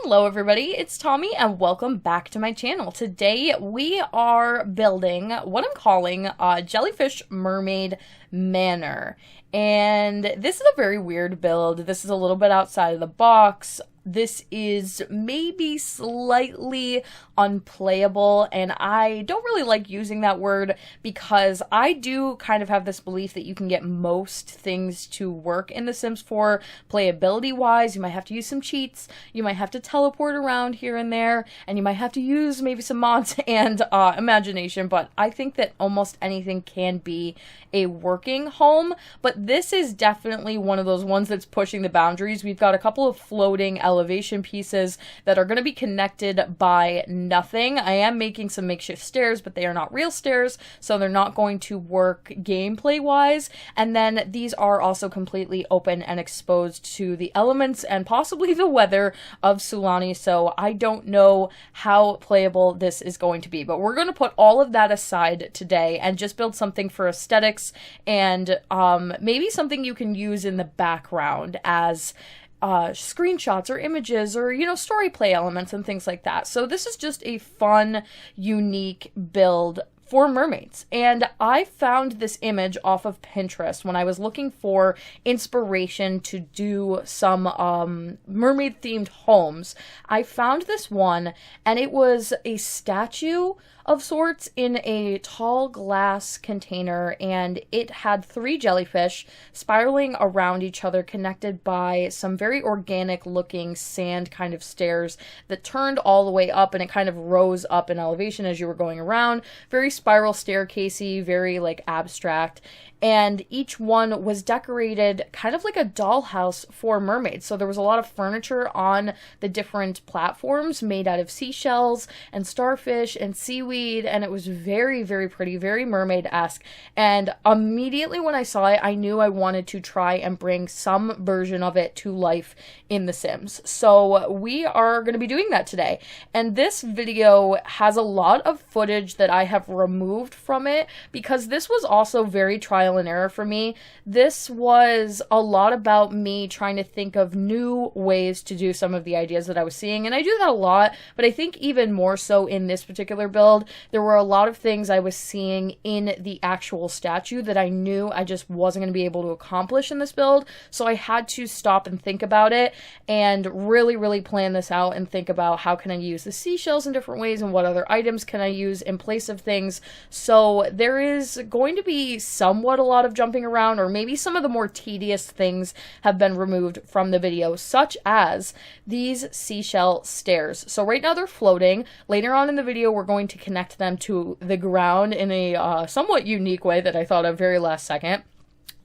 Hello everybody, it's Tommy and welcome back to my channel. Today we are building what I'm calling Jellyfish Mermaid Manor. And this is a very weird build. This is a little bit outside of the box. This is maybe slightly unplayable, and I don't really like using that word because I do kind of have this belief that you can get most things to work in The Sims 4 playability-wise. You might have to use some cheats, you might have to teleport around here and there, and you might have to use maybe some mods and imagination, but I think that almost anything can be a working home. But this is definitely one of those ones that's pushing the boundaries. We've got a couple of floating elevation pieces that are going to be connected by nothing. I am making some makeshift stairs, but they are not real stairs, so they're not going to work gameplay wise. And then these are also completely open and exposed to the elements and possibly the weather of Sulani, so I don't know how playable this is going to be. But we're going to put all of that aside today and just build something for aesthetics and maybe something you can use in the background as screenshots or images or, you know, story play elements and things like that. So this is just a fun, unique build for mermaids. And I found this image off of Pinterest when I was looking for inspiration to do some mermaid themed homes. I found this one and it was a statue of sorts in a tall glass container, and it had 3 jellyfish spiraling around each other, connected by some very organic looking sand kind of stairs that turned all the way up, and it kind of rose up in elevation as you were going around. Very spiral staircasey, very like abstract. And each one was decorated kind of like a dollhouse for mermaids. So there was a lot of furniture on the different platforms made out of seashells and starfish and seaweed, and it was very, very pretty, very mermaid-esque. And immediately when I saw it, I knew I wanted to try and bring some version of it to life in The Sims. So we are going to be doing that today. And this video has a lot of footage that I have removed from it because this was also very trial and error for me. This was a lot about me trying to think of new ways to do some of the ideas that I was seeing, and I do that a lot, but I think even more so in this particular build, there were a lot of things I was seeing in the actual statue that I knew I just wasn't going to be able to accomplish in this build, so I had to stop and think about it and really plan this out and think about how can I use the seashells in different ways and what other items can I use in place of things. So there is going to be somewhat a lot of jumping around, or maybe some of the more tedious things have been removed from the video, such as these seashell stairs. So right now they're floating. Later on in the video we're going to connect them to the ground in a somewhat unique way that I thought of very last second.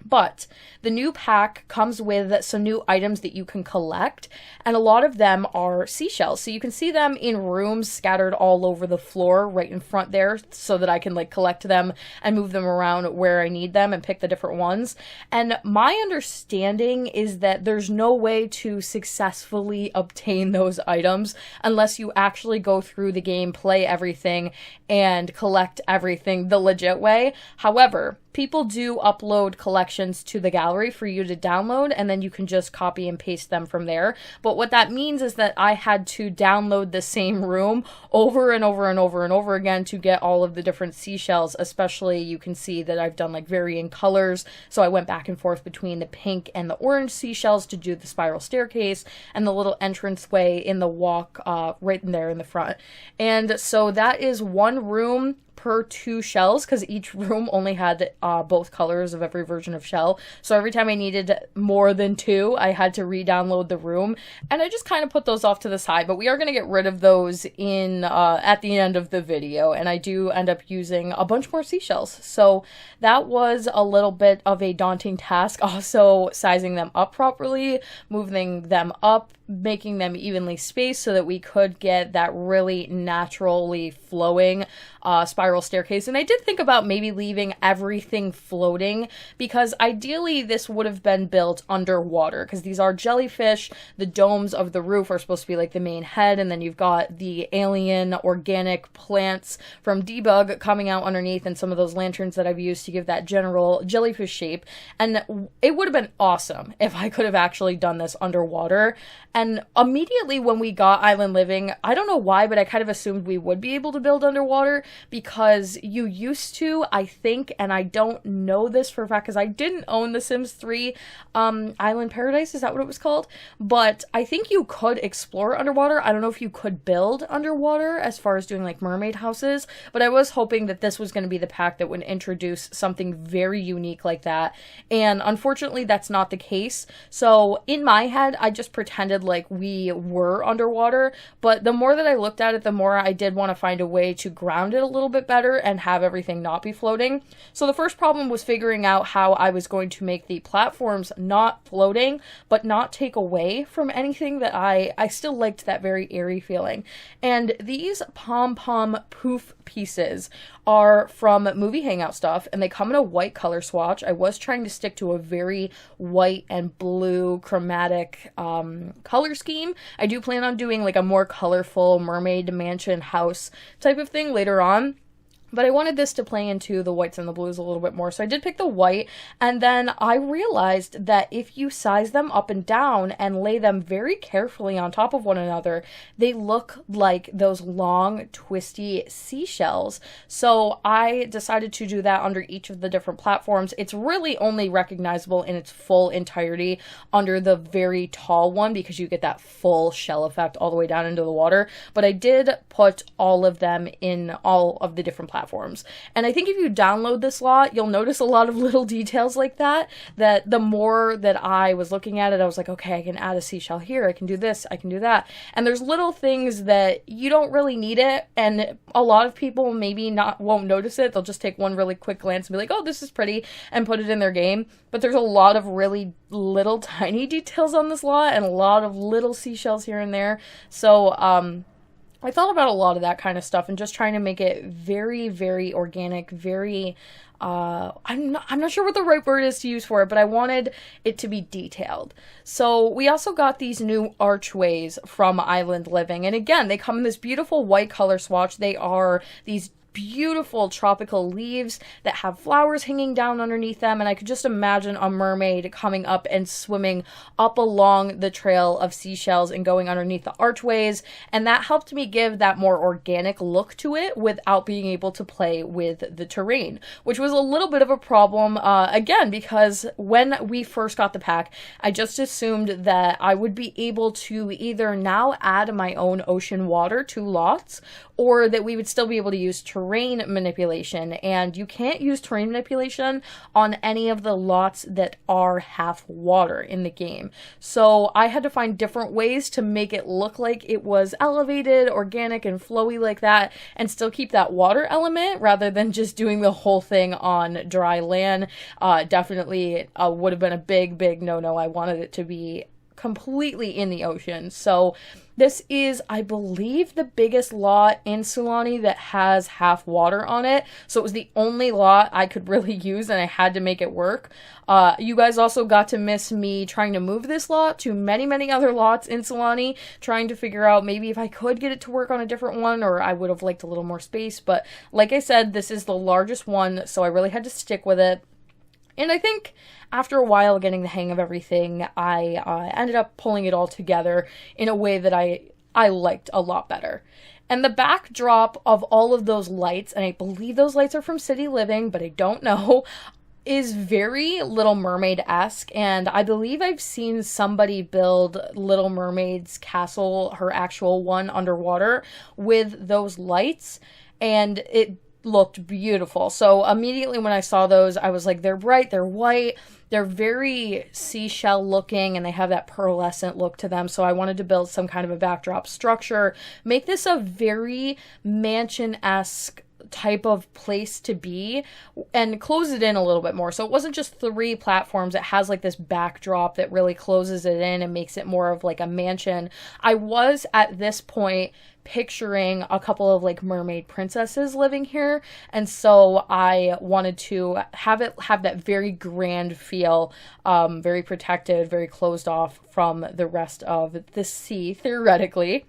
But the new pack comes with some new items that you can collect, and a lot of them are seashells. So you can see them in rooms scattered all over the floor right in front there, so that I can like collect them and move them around where I need them and pick the different ones. And my understanding is that there's no way to successfully obtain those items unless you actually go through the game, play everything, and collect everything the legit way. However, people do upload collections to the gallery for you to download, and then you can just copy and paste them from there. But what that means is that I had to download the same room over and over and over and over again to get all of the different seashells. Especially, you can see that I've done like varying colors, so I went back and forth between the pink and the orange seashells to do the spiral staircase and the little entranceway in the walk right in there in the front. And so that is one room per 2 shells, because each room only had both colors of every version of shell. So every time I needed more than 2, I had to re-download the room, and I just kind of put those off to the side. But we are going to get rid of those in at the end of the video, and I do end up using a bunch more seashells. So that was a little bit of a daunting task. Also sizing them up properly, moving them up, making them evenly spaced so that we could get that really naturally flowing spiral staircase. And I did think about maybe leaving everything floating, because ideally this would have been built underwater, because these are jellyfish. The domes of the roof are supposed to be like the main head, and then you've got the alien organic plants from Debug coming out underneath, and some of those lanterns that I've used to give that general jellyfish shape. And it would have been awesome if I could have actually done this underwater. And immediately when we got Island Living, I don't know why, but I kind of assumed we would be able to build underwater, because you used to, I think, and I don't know this for a fact because I didn't own The Sims 3 Island Paradise, is that what it was called? But I think you could explore underwater. I don't know if you could build underwater as far as doing like mermaid houses, but I was hoping that this was going to be the pack that would introduce something very unique like that, and unfortunately that's not the case. So in my head, I just pretended like we were underwater, but the more that I looked at it, the more I did want to find a way to ground it a little bit better and have everything not be floating. So the first problem was figuring out how I was going to make the platforms not floating, but not take away from anything that I still liked that very airy feeling. And these pom-pom poof pieces are from Movie Hangout Stuff, and they come in a white color swatch. I was trying to stick to a very white and blue chromatic color scheme. I do plan on doing like a more colorful mermaid mansion house type of thing later on, but I wanted this to play into the whites and the blues a little bit more. So I did pick the white, and then I realized that if you size them up and down and lay them very carefully on top of one another, they look like those long, twisty seashells. So I decided to do that under each of the different platforms. It's really only recognizable in its full entirety under the very tall one, because you get that full shell effect all the way down into the water. But I did put all of them in all of the different platforms. And I think if you download this lot, you'll notice a lot of little details like that, that the more that I was looking at it, I was like, okay, I can add a seashell here, I can do this, I can do that. And there's little things that you don't really need it, and a lot of people maybe won't notice it. They'll just take one really quick glance and be like, oh, this is pretty, and put it in their game. But there's a lot of really little tiny details on this lot, and a lot of little seashells here and there. So I thought about a lot of that kind of stuff and just trying to make it very, very organic, very, I'm not sure what the right word is to use for it, but I wanted it to be detailed. So we also got these new archways from Island Living. And again, they come in this beautiful white color swatch. They are these beautiful tropical leaves that have flowers hanging down underneath them, and I could just imagine a mermaid coming up and swimming up along the trail of seashells and going underneath the archways, and that helped me give that more organic look to it without being able to play with the terrain, which was a little bit of a problem, again, because when we first got the pack, I just assumed that I would be able to either now add my own ocean water to lots, or that we would still be able to use terrain manipulation, and you can't use terrain manipulation on any of the lots that are half water in the game. So I had to find different ways to make it look like it was elevated, organic, and flowy like that, and still keep that water element rather than just doing the whole thing on dry land. Definitely would have been a big no-no. I wanted it to be completely in the ocean. So this is, I believe, the biggest lot in Sulani that has half water on it. So it was the only lot I could really use, and I had to make it work. You guys also got to miss me trying to move this lot to many other lots in Sulani, trying to figure out maybe if I could get it to work on a different one, or I would have liked a little more space. But like I said, this is the largest one, so I really had to stick with it. And I think after a while getting the hang of everything, I ended up pulling it all together in a way that I liked a lot better. And the backdrop of all of those lights, and I believe those lights are from City Living, but I don't know, is very Little Mermaid-esque, and I believe I've seen somebody build Little Mermaid's castle, her actual one underwater, with those lights, and it looked beautiful. So immediately when I saw those, I was like, they're bright, they're white, they're very seashell looking, and they have that pearlescent look to them. So I wanted to build some kind of a backdrop structure, make this a very mansion-esque type of place to be, and close it in a little bit more. So it wasn't just 3 platforms. It has like this backdrop that really closes it in and makes it more of like a mansion. I was at this point picturing a couple of like mermaid princesses living here, and so I wanted to have that very grand feel, very protected, very closed off from the rest of the sea, theoretically.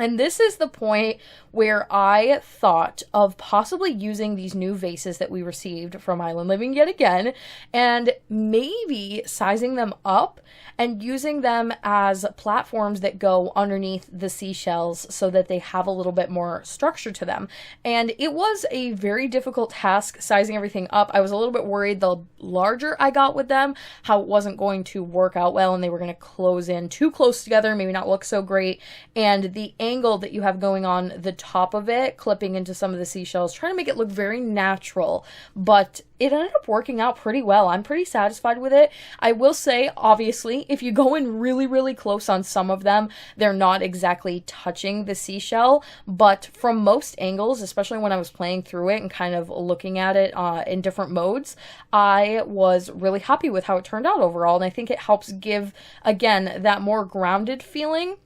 And this is the point where I thought of possibly using these new vases that we received from Island Living yet again, and maybe sizing them up and using them as platforms that go underneath the seashells so that they have a little bit more structure to them. And it was a very difficult task sizing everything up. I was a little bit worried the larger I got with them, how it wasn't going to work out well and they were going to close in too close together, maybe not look so great. And the angle that you have going on the top of it, clipping into some of the seashells, trying to make it look very natural, but it ended up working out pretty well. I'm pretty satisfied with it. I will say, obviously, if you go in really, really close on some of them, they're not exactly touching the seashell, but from most angles, especially when I was playing through it and kind of looking at it in different modes, I was really happy with how it turned out overall, and I think it helps give, again, that more grounded feeling.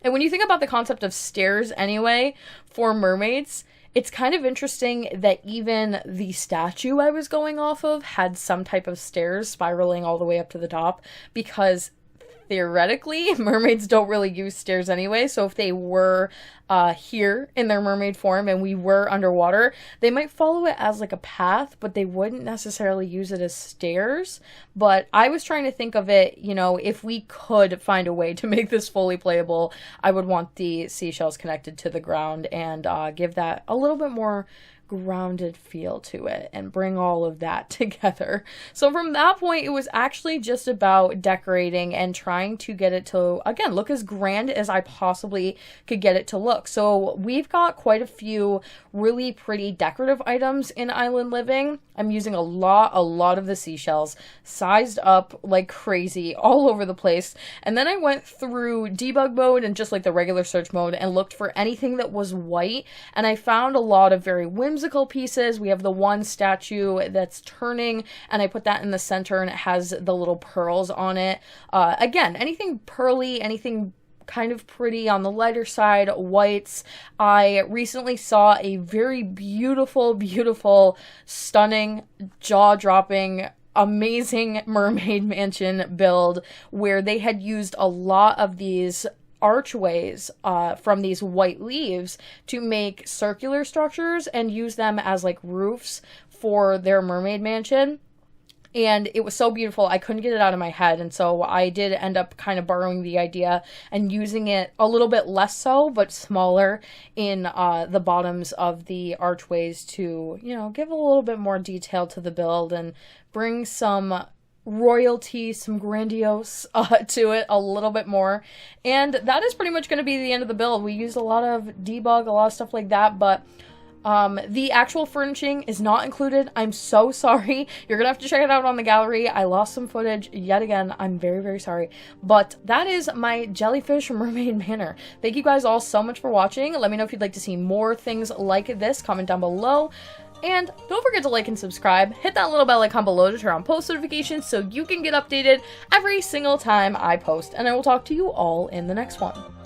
And when you think about the concept of stairs anyway, for mermaids, it's kind of interesting that even the statue I was going off of had some type of stairs spiraling all the way up to the top, because theoretically, mermaids don't really use stairs anyway, so if they were here in their mermaid form and we were underwater, they might follow it as like a path, but they wouldn't necessarily use it as stairs. But I was trying to think of it, you know, if we could find a way to make this fully playable, I would want the seashells connected to the ground and give that a little bit more grounded feel to it and bring all of that together. So from that point, it was actually just about decorating and trying to get it to, again, look as grand as I possibly could get it to look. So we've got quite a few really pretty decorative items in Island Living. I'm using a lot of the seashells sized up like crazy all over the place. And then I went through debug mode and just like the regular search mode and looked for anything that was white. And I found a lot of very whimsical pieces. We have the one statue that's turning and I put that in the center and it has the little pearls on it. Again, anything pearly, anything kind of pretty on the lighter side, whites. I recently saw a very beautiful, stunning, jaw-dropping, amazing mermaid mansion build where they had used a lot of these archways from these white leaves to make circular structures and use them as like roofs for their mermaid mansion. And it was so beautiful, I couldn't get it out of my head, and so I did end up kind of borrowing the idea and using it a little bit less so, but smaller in the bottoms of the archways to, you know, give a little bit more detail to the build and bring some royalty, some grandiose to it a little bit more. And that is pretty much going to be the end of the build. We used a lot of debug, a lot of stuff like that, but the actual furnishing is not included. I'm so sorry. You're gonna have to check it out on the gallery. I lost some footage yet again. I'm very sorry. But that is my Jellyfish Mermaid Manor. Thank you guys all so much for watching. Let me know if you'd like to see more things like this. Comment down below. And don't forget to like and subscribe. Hit that little bell icon below to turn on post notifications so you can get updated every single time I post. And I will talk to you all in the next one.